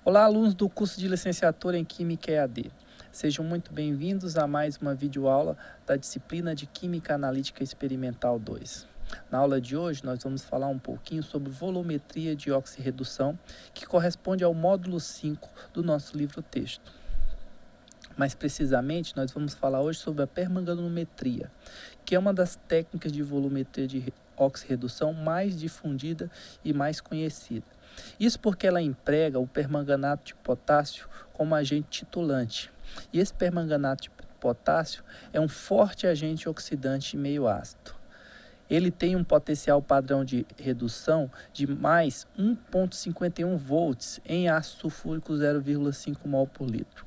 Olá, alunos do curso de licenciatura em Química EAD. Sejam muito bem-vindos a mais uma videoaula da disciplina de Química Analítica Experimental 2. Na aula de hoje, nós vamos falar um pouquinho sobre volumetria de oxirredução, que corresponde ao módulo 5 do nosso livro-texto. Mais precisamente, nós vamos falar hoje sobre a permanganometria, que é uma das técnicas de volumetria de oxirredução mais difundida e mais conhecida. Isso porque ela emprega o permanganato de potássio como agente titulante. E esse permanganato de potássio é um forte agente oxidante meio ácido. Ele tem um potencial padrão de redução de mais 1,51 volts em ácido sulfúrico 0,5 mol por litro.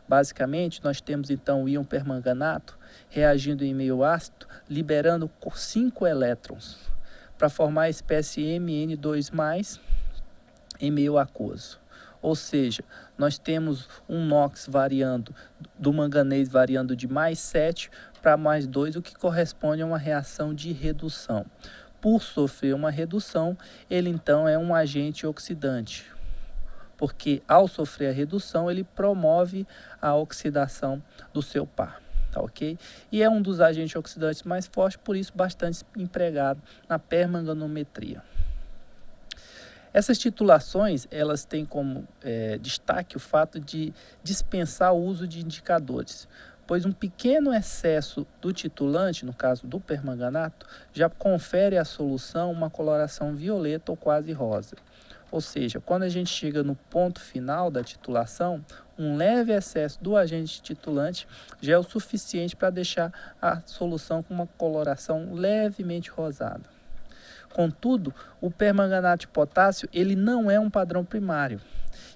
Basicamente, nós temos então o íon permanganato reagindo em meio ácido, liberando 5 elétrons para formar a espécie Mn2+, em meio aquoso. Ou seja, nós temos um NOx variando, do manganês variando de mais 7 para mais 2, o que corresponde a uma reação de redução. Por sofrer uma redução, ele então é um agente oxidante, porque ao sofrer a redução, ele promove a oxidação do seu par. Tá, ok? E é um dos agentes oxidantes mais fortes, por isso bastante empregado na permanganometria. Essas titulações, elas têm como destaque o fato de dispensar o uso de indicadores, pois um pequeno excesso do titulante, no caso do permanganato, já confere à solução uma coloração violeta ou quase rosa. Ou seja, quando a gente chega no ponto final da titulação, um leve excesso do agente titulante já é o suficiente para deixar a solução com uma coloração levemente rosada. Contudo, o permanganato de potássio ele não é um padrão primário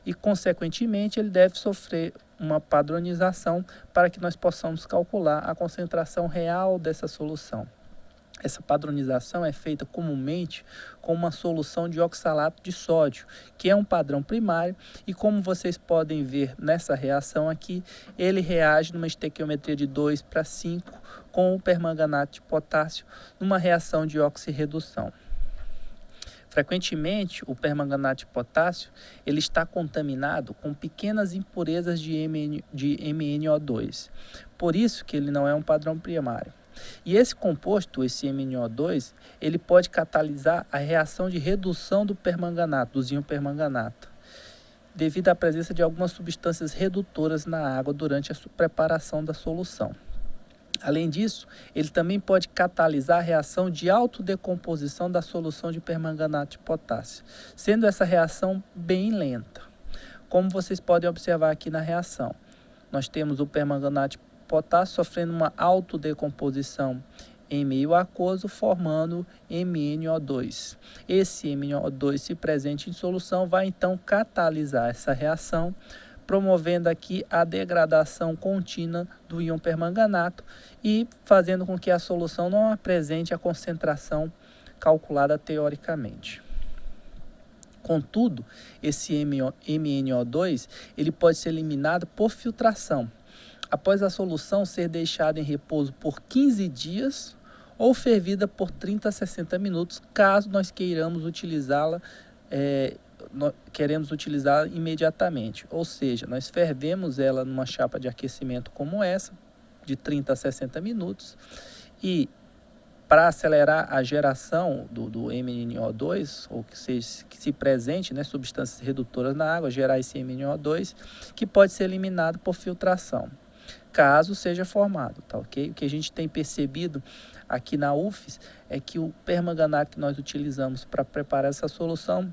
e, consequentemente, ele deve sofrer uma padronização para que nós possamos calcular a concentração real dessa solução. Essa padronização é feita comumente com uma solução de oxalato de sódio, que é um padrão primário, e como vocês podem ver nessa reação aqui, ele reage numa estequiometria de 2:5 com o permanganato de potássio numa reação de oxirredução. Frequentemente, o permanganato de potássio ele está contaminado com pequenas impurezas de MnO2. Por isso que ele não é um padrão primário. E esse composto, esse MnO2, ele pode catalisar a reação de redução do permanganato, do íon permanganato, devido à presença de algumas substâncias redutoras na água durante a preparação da solução. Além disso, ele também pode catalisar a reação de autodecomposição da solução de permanganato de potássio, sendo essa reação bem lenta. Como vocês podem observar aqui na reação, nós temos o permanganato de potássio sofrendo uma autodecomposição em meio aquoso, formando MnO2. Esse MnO2, se presente em solução, vai então catalisar essa reação, promovendo aqui a degradação contínua do íon permanganato e fazendo com que a solução não apresente a concentração calculada teoricamente. Contudo, esse MnO2 ele pode ser eliminado por filtração, após a solução ser deixada em repouso por 15 dias ou fervida por 30 a 60 minutos, caso nós queiramos utilizá-la imediatamente. Ou seja, nós fervemos ela numa chapa de aquecimento como essa, de 30 a 60 minutos, e para acelerar a geração do MnO2, ou que se presente, substâncias redutoras na água, gerar esse MnO2, que pode ser eliminado por filtração, caso seja formado, tá ok? O que a gente tem percebido aqui na UFES é que o permanganato que nós utilizamos para preparar essa solução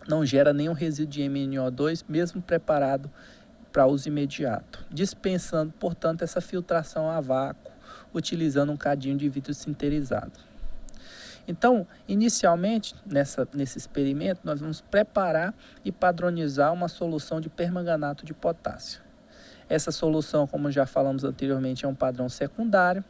não gera nenhum resíduo de MnO2, mesmo preparado para uso imediato, dispensando, portanto, essa filtração a vácuo, utilizando um cadinho de vidro sinterizado. Então, inicialmente, nesse experimento, nós vamos preparar e padronizar uma solução de permanganato de potássio. Essa solução, como já falamos anteriormente, é um padrão secundário.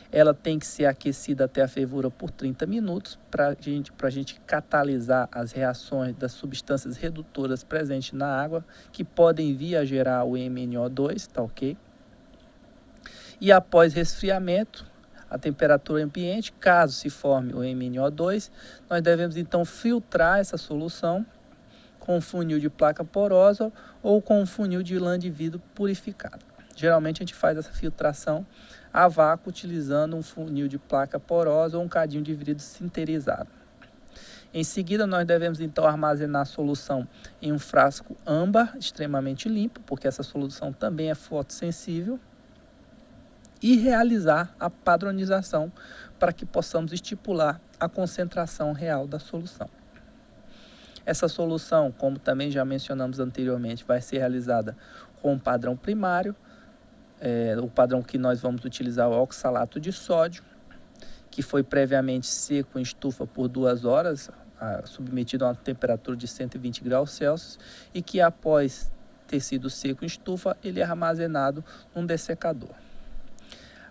Ela tem que ser aquecida até a fervura por 30 minutos para a gente catalisar as reações das substâncias redutoras presentes na água, que podem vir a gerar o MnO2, tá ok? E após resfriamento, a temperatura ambiente, caso se forme o MnO2, nós devemos então filtrar essa solução com funil de placa porosa ou com um funil de lã de vidro purificado. Geralmente a gente faz essa filtração a vácuo utilizando um funil de placa porosa ou um cadinho de vidro sinterizado. Em seguida, nós devemos então armazenar a solução em um frasco âmbar extremamente limpo, porque essa solução também é fotossensível, e realizar a padronização para que possamos estipular a concentração real da solução. Essa solução, como também já mencionamos anteriormente, vai ser realizada com um padrão primário, o padrão que nós vamos utilizar é o oxalato de sódio, que foi previamente seco em estufa por 2 horas, submetido a uma temperatura de 120 graus Celsius, e que após ter sido seco em estufa, ele é armazenado num dessecador.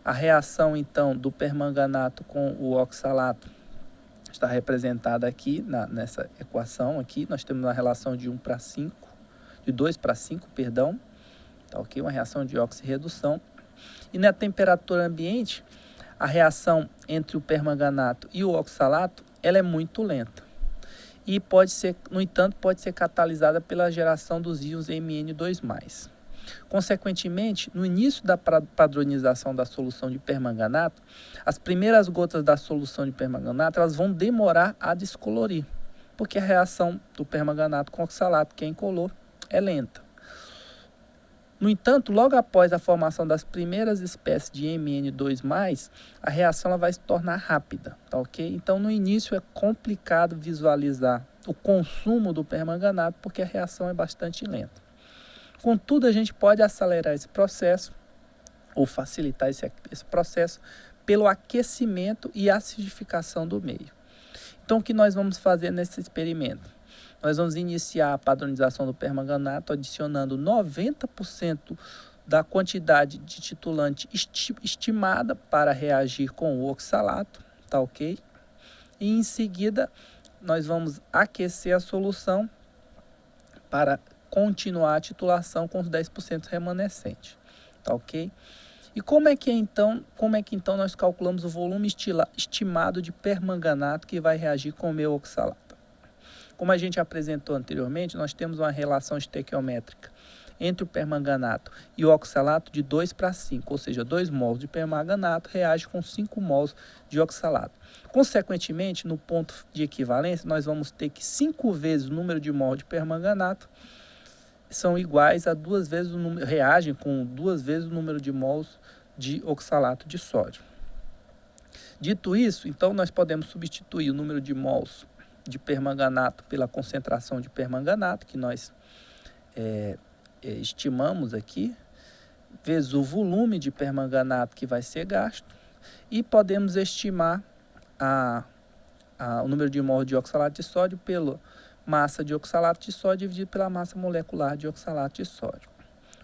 A reação então do permanganato com o oxalato está representada aqui nessa equação aqui. Nós temos uma relação de 2 para 5, perdão, tá ok? Uma reação de oxirredução. E na temperatura ambiente, a reação entre o permanganato e o oxalato, ela é muito lenta. E pode ser, no entanto, pode ser catalisada pela geração dos íons Mn2+. Consequentemente, no início da padronização da solução de permanganato, as primeiras gotas da solução de permanganato elas vão demorar a descolorir, porque a reação do permanganato com oxalato, que é incolor, é lenta. No entanto, logo após a formação das primeiras espécies de Mn2+, a reação ela vai se tornar rápida, tá ok? Então, no início é complicado visualizar o consumo do permanganato, porque a reação é bastante lenta. Contudo, a gente pode acelerar esse processo, ou facilitar esse processo, pelo aquecimento e acidificação do meio. Então, o que nós vamos fazer nesse experimento? Nós vamos iniciar a padronização do permanganato adicionando 90% da quantidade de titulante estimada para reagir com o oxalato, tá ok? E em seguida, nós vamos aquecer a solução para continuar a titulação com os 10% remanescentes, tá ok? E como é que então nós calculamos o volume estimado de permanganato que vai reagir com o meu oxalato? Como a gente apresentou anteriormente, nós temos uma relação estequiométrica entre o permanganato e o oxalato de 2 para 5, ou seja, 2 mols de permanganato reage com 5 mols de oxalato. Consequentemente, no ponto de equivalência, nós vamos ter que 5 vezes o número de mols de permanganato são iguais a 2 vezes o número, reagem com 2 vezes o número de mols de oxalato de sódio. Dito isso, então nós podemos substituir o número de mols de permanganato pela concentração de permanganato, que nós estimamos aqui, vezes o volume de permanganato que vai ser gasto, e podemos estimar o número de mols de oxalato de sódio pela massa de oxalato de sódio dividido pela massa molecular de oxalato de sódio.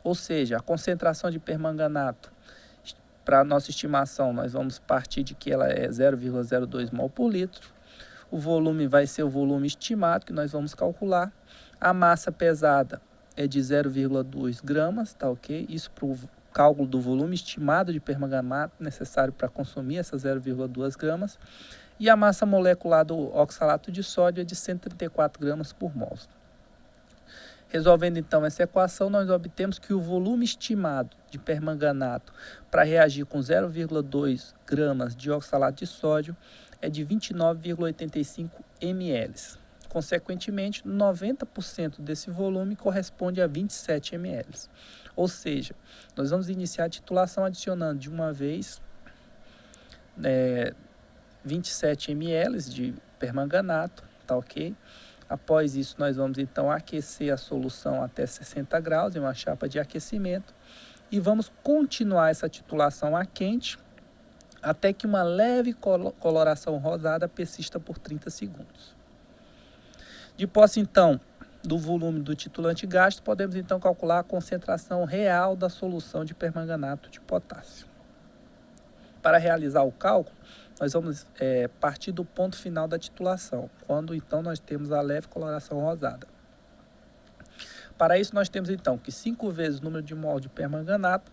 Ou seja, a concentração de permanganato, para a nossa estimação, nós vamos partir de que ela é 0,02 mol por litro. O volume vai ser o volume estimado, que nós vamos calcular. A massa pesada é de 0,2 gramas, tá ok? Isso para o cálculo do volume estimado de permanganato necessário para consumir essas 0,2 gramas. E a massa molecular do oxalato de sódio é de 134 gramas por mol. Resolvendo então essa equação, nós obtemos que o volume estimado de permanganato para reagir com 0,2 gramas de oxalato de sódio é de 29,85 ml. Consequentemente, 90% desse volume corresponde a 27 ml. Ou seja, nós vamos iniciar a titulação adicionando de uma vez 27 ml de permanganato, tá ok? Após isso, nós vamos então aquecer a solução até 60 graus em uma chapa de aquecimento e vamos continuar essa titulação a quente até que uma leve coloração rosada persista por 30 segundos. De posse então do volume do titulante gasto, podemos então calcular a concentração real da solução de permanganato de potássio. Para realizar o cálculo, nós vamos partir do ponto final da titulação, quando então nós temos a leve coloração rosada. Para isso nós temos então que 5 vezes o número de mol de permanganato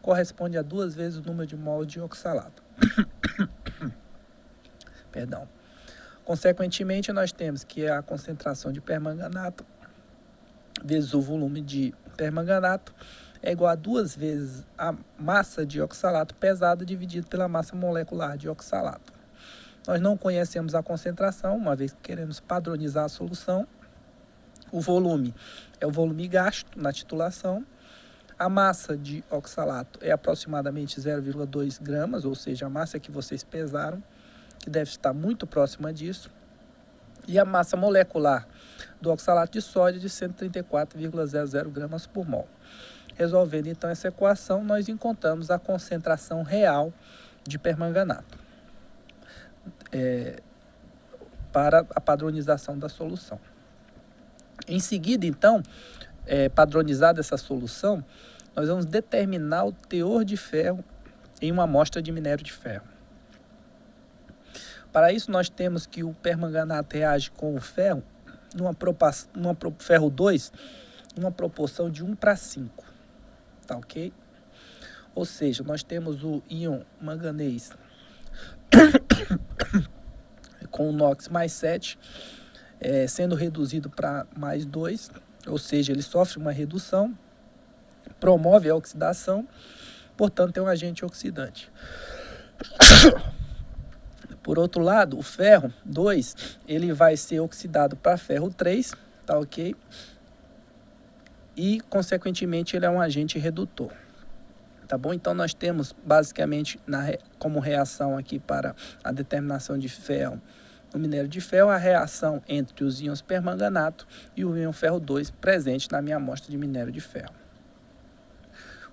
corresponde a 2 vezes o número de mol de oxalato. Perdão. Consequentemente, nós temos que a concentração de permanganato vezes o volume de permanganato é igual a 2 vezes a massa de oxalato pesada dividido pela massa molecular de oxalato. Nós não conhecemos a concentração, uma vez que queremos padronizar a solução. O volume é o volume gasto na titulação. A massa de oxalato é aproximadamente 0,2 gramas, ou seja, a massa que vocês pesaram, que deve estar muito próxima disso. E a massa molecular do oxalato de sódio de 134,00 gramas por mol. Resolvendo então essa equação, nós encontramos a concentração real de permanganato para a padronização da solução. Em seguida, então, padronizada essa solução, nós vamos determinar o teor de ferro em uma amostra de minério de ferro. Para isso, nós temos que o permanganato reage com o ferro, ferro 2, numa proporção de 1:5, tá ok? Ou seja, nós temos o íon manganês com o NOx mais 7, sendo reduzido para mais 2, ou seja, ele sofre uma redução, promove a oxidação, portanto é um agente oxidante. Por outro lado, o ferro 2, ele vai ser oxidado para ferro 3, tá ok? E, consequentemente, ele é um agente redutor. Tá bom? Então, nós temos, basicamente, como reação aqui para a determinação de ferro, no minério de ferro, a reação entre os íons permanganato e o íon ferro 2 presente na minha amostra de minério de ferro.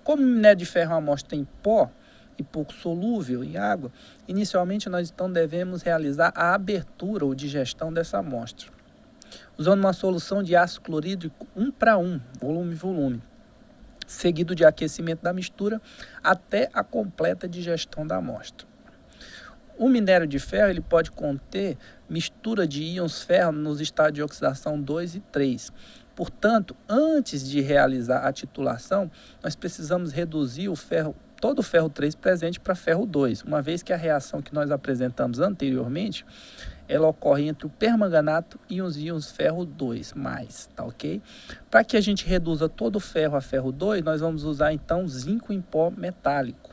Como o minério de ferro é uma amostra em pó e pouco solúvel em água, inicialmente nós então devemos realizar a abertura ou digestão dessa amostra, usando uma solução de ácido clorídrico 1:1, volume-volume, seguido de aquecimento da mistura até a completa digestão da amostra. O minério de ferro ele pode conter mistura de íons ferro nos estados de oxidação 2 e 3. Portanto, antes de realizar a titulação, nós precisamos reduzir todo o ferro 3 presente para ferro 2, uma vez que a reação que nós apresentamos anteriormente, ela ocorre entre o permanganato e os íons ferro 2+, tá ok? Para que a gente reduza todo o ferro a ferro 2, nós vamos usar então zinco em pó metálico.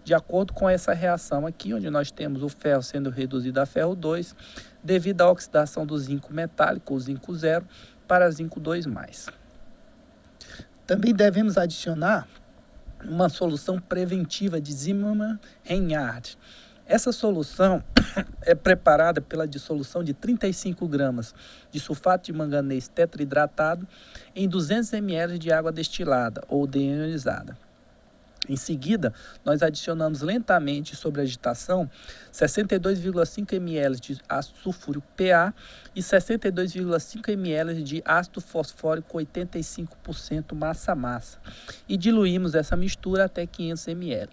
De acordo com essa reação aqui, onde nós temos o ferro sendo reduzido a ferro 2, devido à oxidação do zinco metálico, ou zinco 0, para zinco 2+. Também devemos adicionar uma solução preventiva de Zimmermann-Reinhardt. Essa solução é preparada pela dissolução de 35 gramas de sulfato de manganês tetraidratado em 200 ml de água destilada ou deionizada. Em seguida, nós adicionamos lentamente, sob agitação, 62,5 ml de ácido sulfúrico PA e 62,5 ml de ácido fosfórico 85% massa-massa e diluímos essa mistura até 500 ml.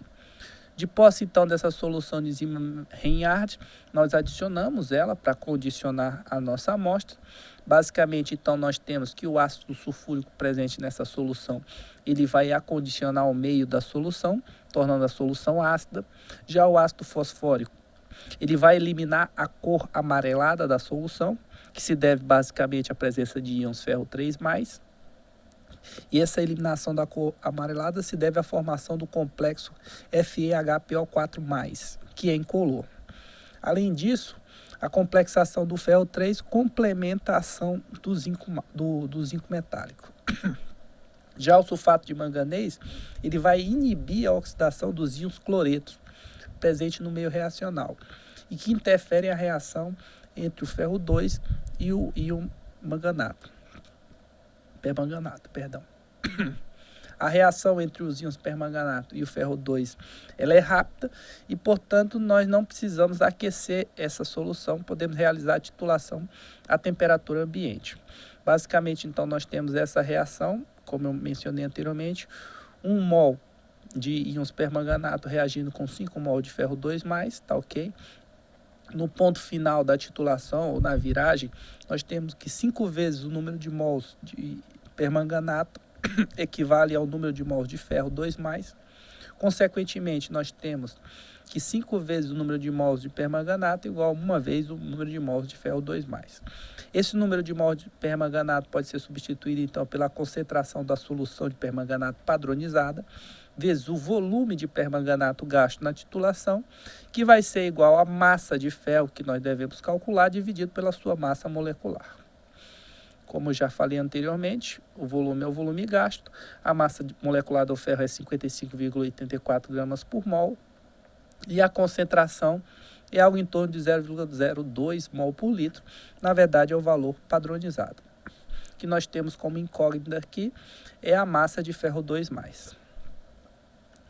De posse, então, dessa solução de Zimmermann-Reinhardt, nós adicionamos ela para condicionar a nossa amostra. Basicamente, então, nós temos que o ácido sulfúrico presente nessa solução, ele vai acondicionar o meio da solução, tornando a solução ácida. Já o ácido fosfórico, ele vai eliminar a cor amarelada da solução, que se deve basicamente à presença de íons ferro 3+. E essa eliminação da cor amarelada se deve à formação do complexo FeHPO4+, que é incolor. Além disso, a complexação do ferro 3 complementa a ação do zinco metálico. Já o sulfato de manganês, ele vai inibir a oxidação dos íons cloretos, presente no meio reacional, e que interferem a reação entre o ferro 2 e o íon permanganato. A reação entre os íons permanganato e o ferro 2 ela é rápida e, portanto, nós não precisamos aquecer essa solução, podemos realizar a titulação à temperatura ambiente. Basicamente, então, nós temos essa reação, como eu mencionei anteriormente, 1 mol de íons permanganato reagindo com 5 mol de ferro 2+, tá ok? No ponto final da titulação ou na viragem, nós temos que 5 vezes o número de mols de permanganato equivale ao número de mols de ferro 2+. Consequentemente, nós temos que 5 vezes o número de mols de permanganato igual a 1 vez o número de mols de ferro 2+. Esse número de mol de permanganato pode ser substituído, então, pela concentração da solução de permanganato padronizada, vezes o volume de permanganato gasto na titulação, que vai ser igual à massa de ferro que nós devemos calcular, dividido pela sua massa molecular. Como eu já falei anteriormente, o volume é o volume gasto, a massa molecular do ferro é 55,84 gramas por mol, e a concentração é algo em torno de 0,02 mol por litro. Na verdade, é o valor padronizado. O que nós temos como incógnita aqui é a massa de ferro 2+.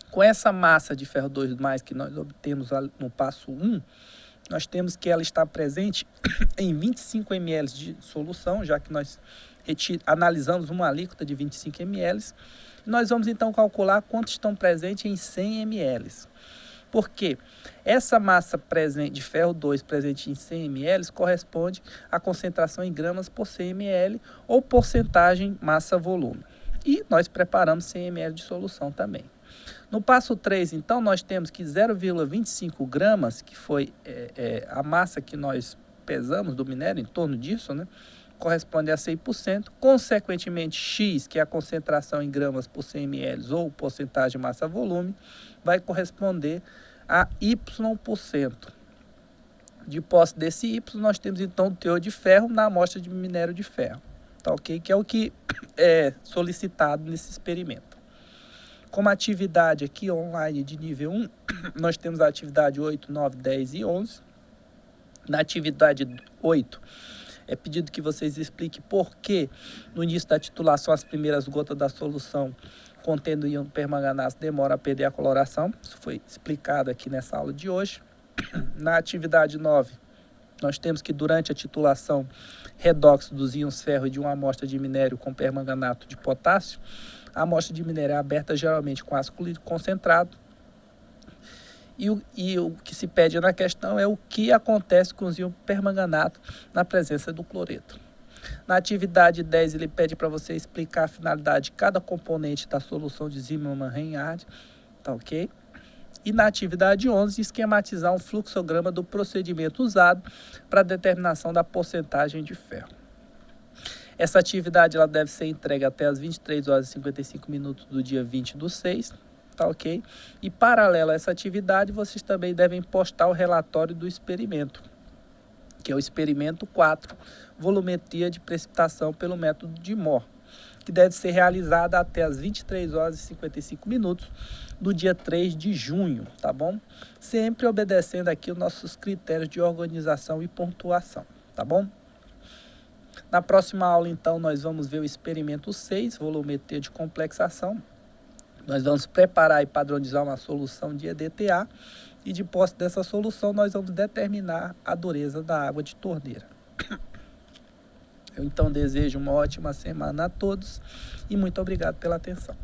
Com essa massa de ferro 2+, que nós obtemos no passo 1, nós temos que ela está presente em 25 ml de solução, já que nós analisamos uma alíquota de 25 ml. Nós vamos então calcular quantos estão presentes em 100 ml. Porque essa massa presente de ferro 2 presente em 100 ml corresponde à concentração em gramas por 100 ml ou porcentagem massa-volume. E nós preparamos 100 ml de solução também. No passo 3, então, nós temos que 0,25 gramas, que foi a massa que nós pesamos do minério, em torno disso, né, corresponde a 100%. Consequentemente, X, que é a concentração em gramas por 100 ml ou porcentagem massa-volume, vai corresponder a Y%. De posse desse Y, nós temos, então, o teor de ferro na amostra de minério de ferro, tá, ok? Que é o que é solicitado nesse experimento. Como atividade aqui online de nível 1, nós temos a atividade 8, 9, 10 e 11. Na atividade 8, é pedido que vocês expliquem por que no início da titulação as primeiras gotas da solução contendo íon permanganato demoram a perder a coloração. Isso foi explicado aqui nessa aula de hoje. Na atividade 9, nós temos que durante a titulação redox dos íons ferro de uma amostra de minério com permanganato de potássio, a amostra de minério é aberta geralmente com ácido clorídrico concentrado. E o que se pede na questão é o que acontece com os íons permanganato na presença do cloreto. Na atividade 10, ele pede para você explicar a finalidade de cada componente da solução de Zimmermann-Reinhard, tá, ok? E na atividade 11, esquematizar um fluxograma do procedimento usado para a determinação da porcentagem de ferro. Essa atividade ela deve ser entregue até as 23 horas e 55 minutos do dia 20/6, tá, ok? E paralelo a essa atividade, vocês também devem postar o relatório do experimento, que é o experimento 4, volumetria de precipitação pelo método de Mohr, que deve ser realizada até as 23 horas e 55 minutos do dia 3 de junho, tá bom? Sempre obedecendo aqui os nossos critérios de organização e pontuação, tá bom? Na próxima aula, então, nós vamos ver o experimento 6, volumetria de complexação. Nós vamos preparar e padronizar uma solução de EDTA e, de posse dessa solução, nós vamos determinar a dureza da água de torneira. Eu, então, desejo uma ótima semana a todos e muito obrigado pela atenção.